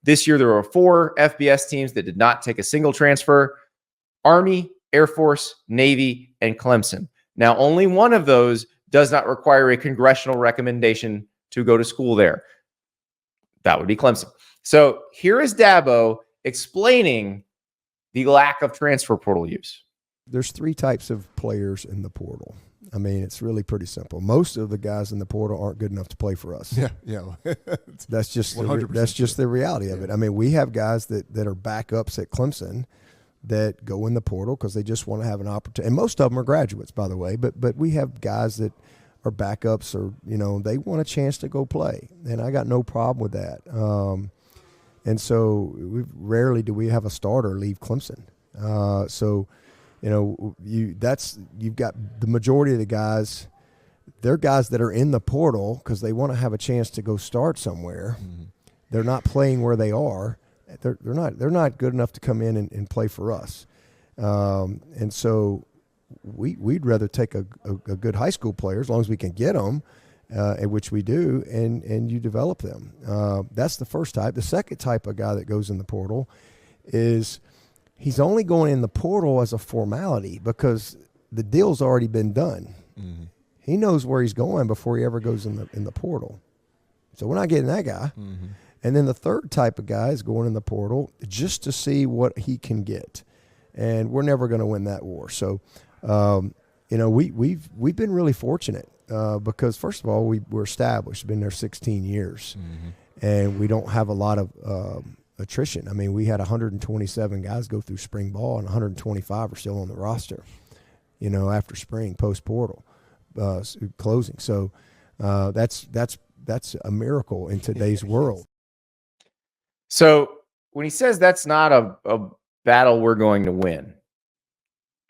This year, there were 4 FBS teams that did not take a single transfer: Army, Air Force, Navy, and Clemson. Now, only one of those does not require a congressional recommendation to go to school there. That would be Clemson. So here is Dabo explaining the lack of transfer portal use. There's 3 types of players in the portal. I mean, it's really pretty simple. Most of the guys in the portal aren't good enough to play for us. Yeah. That's just the reality of it. I mean, we have guys that are backups at Clemson that go in the portal because they just want to have an opportunity. And most of them are graduates, by the way. But we have guys that are backups, or they want a chance to go play, and I got no problem with that. And so rarely do we have a starter leave Clemson. You've got the majority of the guys. They're guys that are in the portal because they want to have a chance to go start somewhere. Mm-hmm. They're not playing where they are. They're not good enough to come in and play for us. And so we'd rather take a good high school player, as long as we can get them, which we do, and you develop them. That's the first type. The second type of guy that goes in the portal is he's only going in the portal as a formality because the deal's already been done. Mm-hmm. He knows where he's going before he ever goes in the portal. So we're not getting that guy. Mm-hmm. And then the third type of guy is going in the portal just to see what he can get. And we're never going to win that war. So, we've been really fortunate because, first of all, we're established, been there 16 years. Mm-hmm. And we don't have a lot of attrition. I mean, we had 127 guys go through spring ball, and 125 are still on the roster, after spring, post-portal closing. So that's a miracle in today's world. So when he says that's not a battle we're going to win,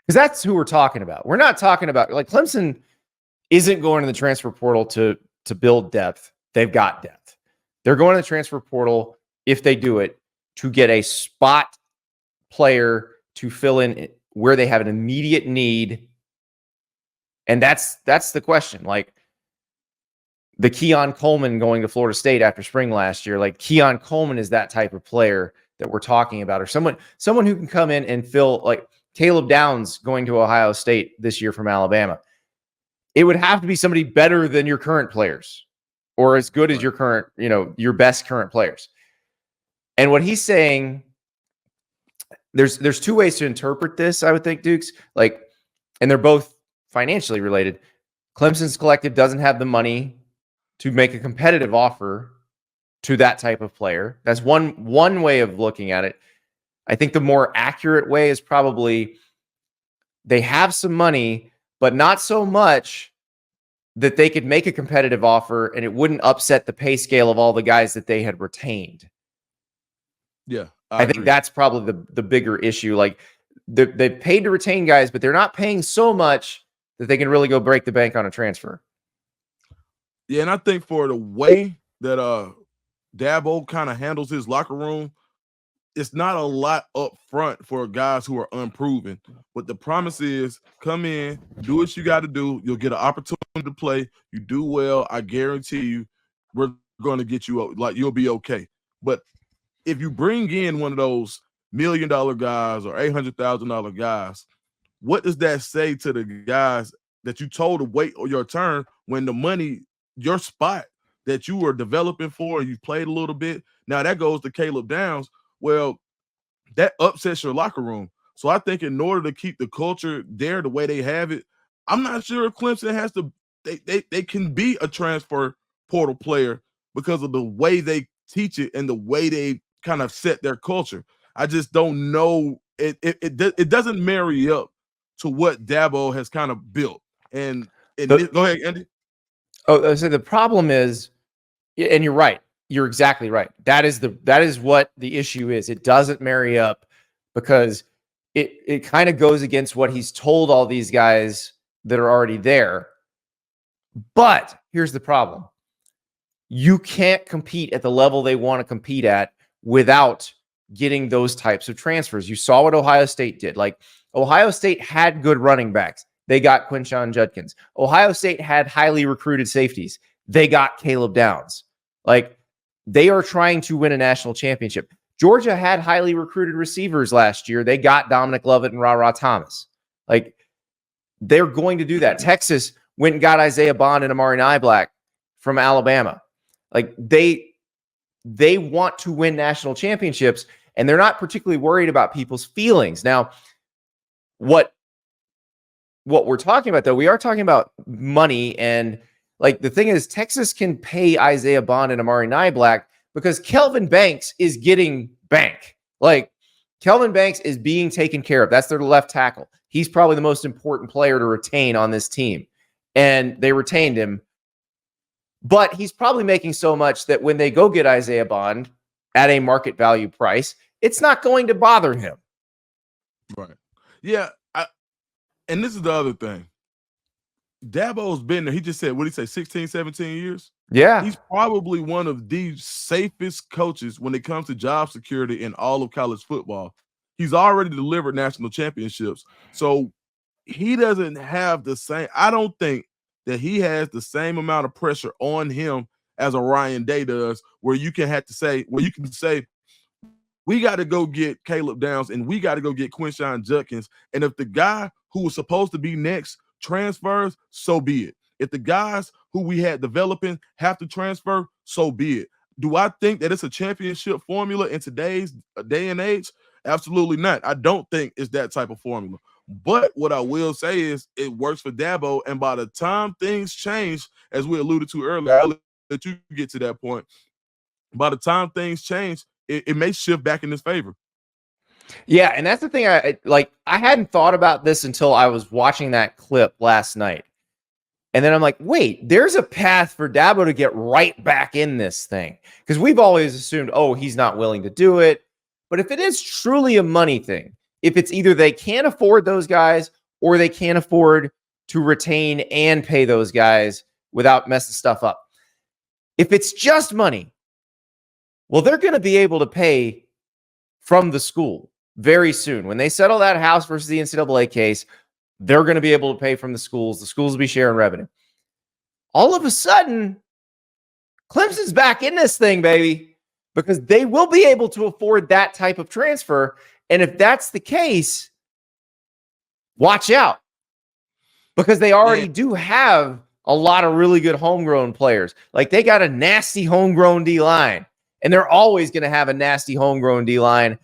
because that's who we're talking about. We're not talking about, like, Clemson isn't going to the transfer portal to build depth. They've got depth. They're going to the transfer portal, if they do it, to get a spot player to fill in where they have an immediate need. And that's the question. Like, the Keon Coleman going to Florida State after spring last year, like, Keon Coleman is that type of player that we're talking about, or someone who can come in and fill, like Caleb Downs going to Ohio State this year from Alabama. It would have to be somebody better than your current players, or as good as your current, your best current players. And what he's saying, there's 2 ways to interpret this, I would think, Dukes, and they're both financially related. Clemson's collective doesn't have the money to make a competitive offer to that type of player. That's one way of looking at it. I think the more accurate way is probably they have some money, but not so much that they could make a competitive offer and it wouldn't upset the pay scale of all the guys that they had retained. Yeah, I think that's probably the bigger issue. Like, they paid to retain guys, but they're not paying so much that they can really go break the bank on a transfer. Yeah, and I think for the way that Dabo kind of handles his locker room, it's not a lot up front for guys who are unproven. But the promise is, come in, do what you got to do. You'll get an opportunity to play. You do well, I guarantee you, we're going to get you, like, you'll be okay. But if you bring in one of those $1 million guys or $800,000 guys, what does that say to the guys that you told to wait your turn when the money, your spot that you were developing for and you played a little bit, now that goes to Caleb Downs? Well, that upsets your locker room. So I think in order to keep the culture there the way they have it, I'm not sure if Clemson has to, they can be a transfer portal player because of the way they teach it and the way they kind of set their culture. I just don't know. It doesn't marry up to what Dabo has kind of built. And go ahead, Andy. Oh, so the problem is, and you're right. You're exactly right. That is what the issue is. It doesn't marry up because it kind of goes against what he's told all these guys that are already there. But here's the problem. You can't compete at the level they want to compete at without getting those types of transfers. You saw what Ohio State did. Like, Ohio State had good running backs. They got Quinshon Judkins. Ohio State had highly recruited safeties. They got Caleb Downs. Like, They are trying to win a national championship. Georgia had highly recruited receivers last year. They got Dominic Lovett and Ra Thomas. Like, they're going to do that. Texas went and got Isaiah Bond and Amari Niblack from Alabama. Like, they want to win national championships, and they're not particularly worried about people's feelings. Now, what we're talking about, though, we are talking about money. And like, the thing is, Texas can pay Isaiah Bond and Amari Niblack because Kelvin Banks is getting bank. Like, Kelvin Banks is being taken care of. That's their left tackle. He's probably the most important player to retain on this team. And they retained him. But he's probably making so much that when they go get Isaiah Bond at a market value price, it's not going to bother him. Right. Yeah. And this is the other thing. Dabo's been there. He just said, what did he say, 16, 17 years? Yeah. He's probably one of the safest coaches when it comes to job security in all of college football. He's already delivered national championships. So he doesn't have the same, I don't think that he has the same amount of pressure on him as a Ryan Day does, where you can say, we got to go get Caleb Downs and we got to go get Quinshon Judkins. And if the guy who was supposed to be next transfers, so be it. If the guys who we had developing have to transfer, so be it. Do I think that it's a championship formula in today's day and age? Absolutely not. I don't think it's that type of formula. But what I will say is it works for Dabo. And by the time things change, as we alluded to earlier, I'll let you get to that point. By the time things change, it may shift back in his favor. Yeah, and that's the thing. I hadn't thought about this until I was watching that clip last night. And then I'm like, wait, there's a path for Dabo to get right back in this thing. Because we've always assumed, oh, he's not willing to do it. But if it is truly a money thing, if it's either they can't afford those guys or they can't afford to retain and pay those guys without messing stuff up. If it's just money, well, they're going to be able to pay from the school very soon. When they settle that House versus the NCAA case, they're going to be able to pay from the schools. The schools will be sharing revenue. All of a sudden, Clemson's back in this thing, baby, because they will be able to afford that type of transfer. And if that's the case, watch out, because they already do have a lot of really good homegrown players. Like, they got a nasty homegrown D-line, and they're always going to have a nasty homegrown D-line.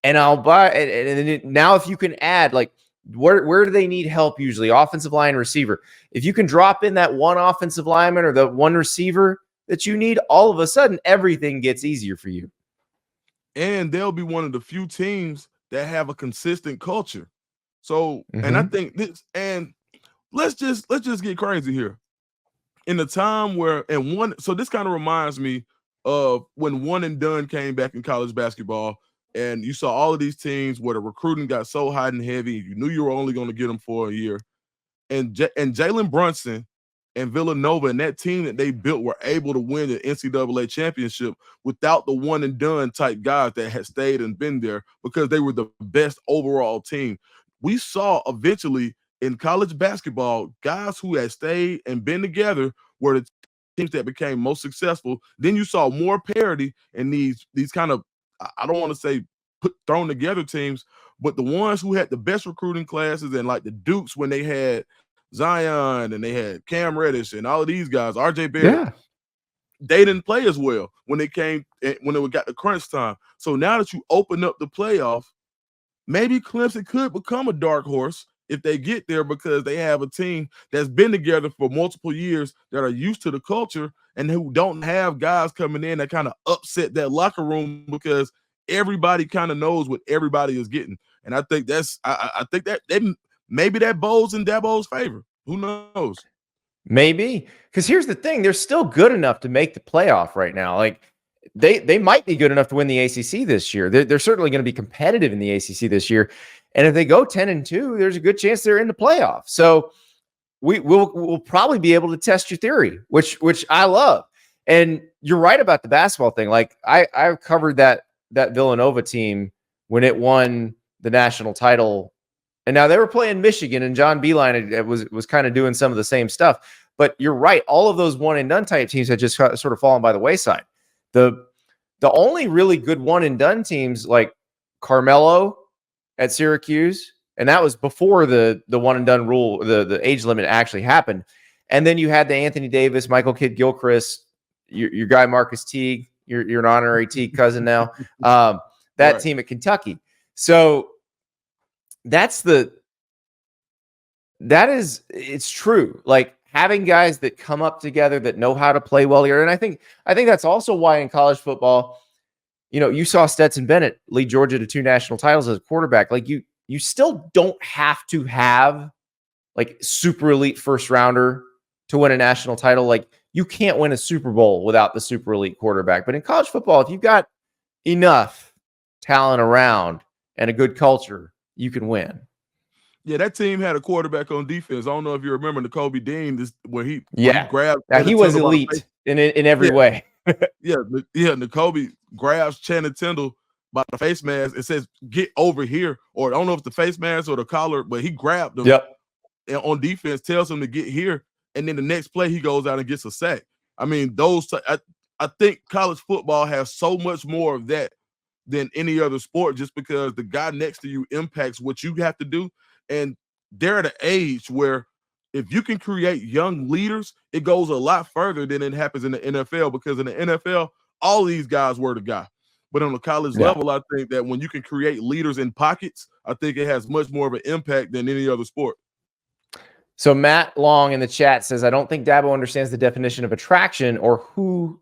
And I'll buy it. And now if you can add, like, where do they need help usually? Offensive line, receiver. If you can drop in that one offensive lineman or the one receiver that you need, all of a sudden everything gets easier for you. And they'll be one of the few teams that have a consistent culture. So, and I think this, and let's just get crazy here. In the time where, so this kind of reminds me of when one and done came back in college basketball, and you saw all of these teams where the recruiting got so hot and heavy, you knew you were only going to get them for a year. And Jalen Brunson and Villanova and that team that they built were able to win the NCAA championship without the one and done type guys that had stayed and been there, because they were the best overall team. We saw eventually in college basketball, guys who had stayed and been together were the teams that became most successful. Then you saw more parity in these kind of, I don't want to say thrown together teams, but the ones who had the best recruiting classes, and like the Dukes when they had Zion and they had Cam Reddish and all of these guys, RJ Barrett, they didn't play as well when it got to crunch time. So now that you open up the playoff, maybe Clemson could become a dark horse if they get there, because they have a team that's been together for multiple years, that are used to the culture, and who don't have guys coming in that kind of upset that locker room, because everybody kind of knows what everybody is getting. And I think I think that maybe that bowls in Dabo's favor. Who knows? Maybe, because here's the thing: they're still good enough to make the playoff right now. Like, they might be good enough to win the ACC this year. They're certainly going to be competitive in the ACC this year. And if they go 10-2, there's a good chance they're in the playoff. So we'll probably be able to test your theory, which I love. And you're right about the basketball thing. Like, I've covered that Villanova team when it won the national title. And now they were playing Michigan, and John Beilein was kind of doing some of the same stuff. But you're right. All of those one and done type teams had just sort of fallen by the wayside. The only really good one and done teams like Carmelo at Syracuse, and that was before the one and done rule, the age limit actually happened. And then you had the Anthony Davis, Michael Kidd-Gilchrist, your guy Marcus Teague, you're an honorary Teague cousin now. That Right. team at Kentucky. So it's true. Like having guys that come up together that know how to play well here. And I think that's also why in college football, you saw Stetson Bennett lead Georgia to 2 national titles as a quarterback. Like you still don't have to have like super elite first rounder to win a national title. Like you can't win a Super Bowl without the super elite quarterback. But in college football, if you've got enough talent around and a good culture, you can win. Yeah, that team had a quarterback on defense. I don't know if you remember N'Kobe Dean, where he grabbed. Yeah, he was elite in every way. N'Kobe grabs Channing Tindall by the face mask. It says, "Get over here," or I don't know if it's the face mask or the collar, but he grabbed him. Yep. And on defense, tells him to get here, and then the next play he goes out and gets a sack. I mean, I think college football has so much more of that than any other sport, just because the guy next to you impacts what you have to do. And they're at an age where if you can create young leaders, it goes a lot further than it happens in the NFL, because in the NFL, all these guys were the guy. But on the college level, I think that when you can create leaders in pockets, I think it has much more of an impact than any other sport. So Matt Long in the chat says, I don't think Dabo understands the definition of attraction or who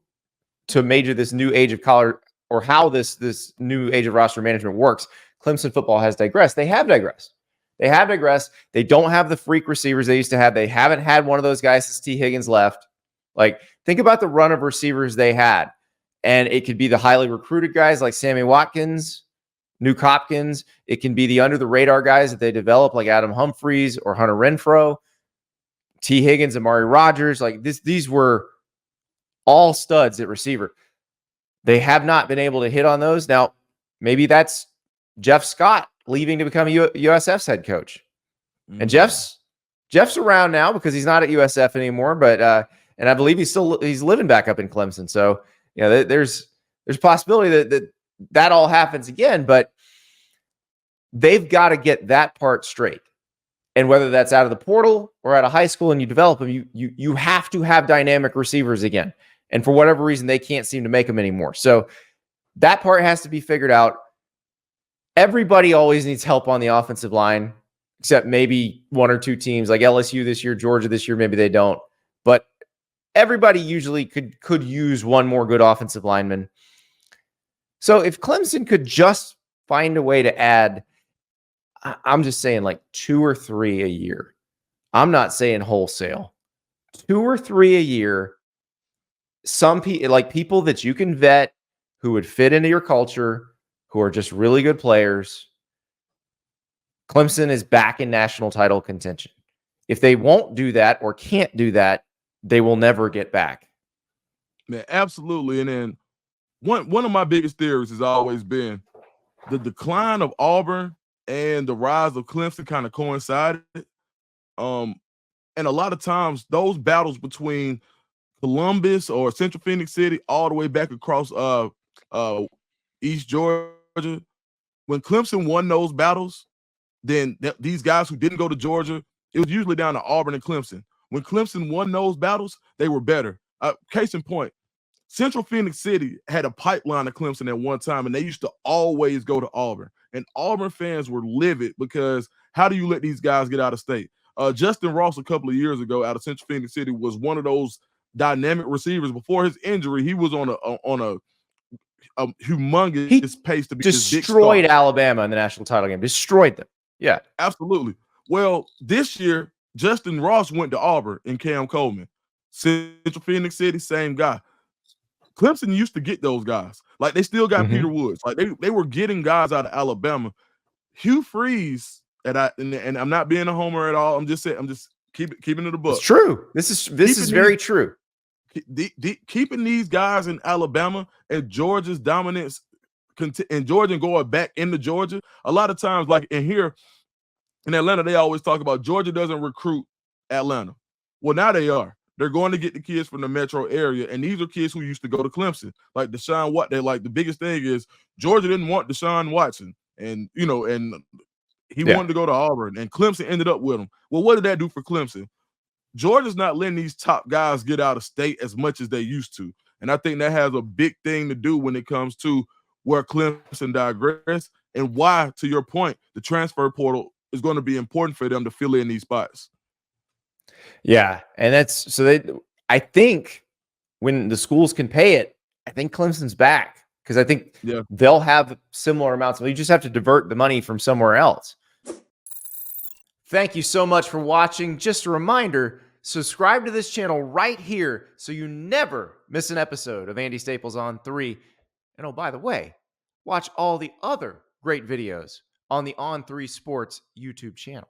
to major this new age of college, or how this new age of roster management works. Clemson football has digressed. They have digressed. They don't have the freak receivers they used to have. They haven't had one of those guys since T. Higgins left. Like, think about the run of receivers they had. And it could be the highly recruited guys like Sammy Watkins, Nuke Hopkins. It can be the under-the-radar guys that they develop like Adam Humphries or Hunter Renfrow, T. Higgins, Amari Rodgers. Like these were all studs at receiver. They have not been able to hit on those. Now, maybe that's Jeff Scott leaving to become USF's head coach. And Jeff's around now because he's not at USF anymore, but and I believe he's living back up in Clemson. So, there's possibility that all happens again, but they've got to get that part straight. And whether that's out of the portal or out of high school and you develop them, you have to have dynamic receivers again. And for whatever reason, they can't seem to make them anymore. So that part has to be figured out. Everybody always needs help on the offensive line, except maybe one or two teams like LSU this year, Georgia this year, maybe they don't. But everybody usually could use one more good offensive lineman. So if Clemson could just find a way to add, I'm just saying like 2 or 3 a year. I'm not saying wholesale. 2 or 3 a year. Some people, like people that you can vet who would fit into your culture, who are just really good players. Clemson is back in national title contention. If they won't do that or can't do that, they will never get back. Man, absolutely. And then one of my biggest theories has always been the decline of Auburn and the rise of Clemson kind of coincided. And a lot of times those battles between Columbus or Central Phoenix City all the way back across East Georgia, when Clemson won those battles, then these guys who didn't go to Georgia, it was usually down to Auburn and Clemson. When Clemson won those battles, they were better. Case in point, Central Phoenix City had a pipeline to Clemson at one time, and they used to always go to Auburn. And Auburn fans were livid because how do you let these guys get out of state? Justin Ross a couple of years ago out of Central Phoenix City was one of those dynamic receivers. Before his injury, he was on a humongous pace to be destroyed Alabama in the national title game. Destroyed them. Yeah, absolutely. Well, this year, Justin Ross went to Auburn and Cam Coleman. Central Phoenix City, same guy. Clemson used to get those guys. Like, they still got Peter Woods. Like, they were getting guys out of Alabama. Hugh Freeze, and I'm not being a homer at all. I'm just keeping it a book. It's true. This is very true. Keeping these guys in Alabama and Georgia's dominance, and Georgia going back into Georgia. A lot of times, like in here in Atlanta, they always talk about Georgia doesn't recruit Atlanta. Well, now they are. they're going to get the kids from the metro area, and these are kids who used to go to Clemson. Like Deshaun Watson, they're like the biggest thing is Georgia didn't want Deshaun Watson, and and he wanted to go to Auburn, and Clemson ended up with him. Well, what did that do for Clemson? Georgia's not letting these top guys get out of state as much as they used to. And I think that has a big thing to do when it comes to where Clemson digress and why, to your point, the transfer portal is going to be important for them to fill in these spots. Yeah. And I think when the schools can pay it, I think Clemson's back because I think they'll have similar amounts. You just have to divert the money from somewhere else. Thank you so much for watching. Just a reminder, subscribe to this channel right here so you never miss an episode of Andy Staples on 3. And oh, by the way, watch all the other great videos on the On3 Sports YouTube channel.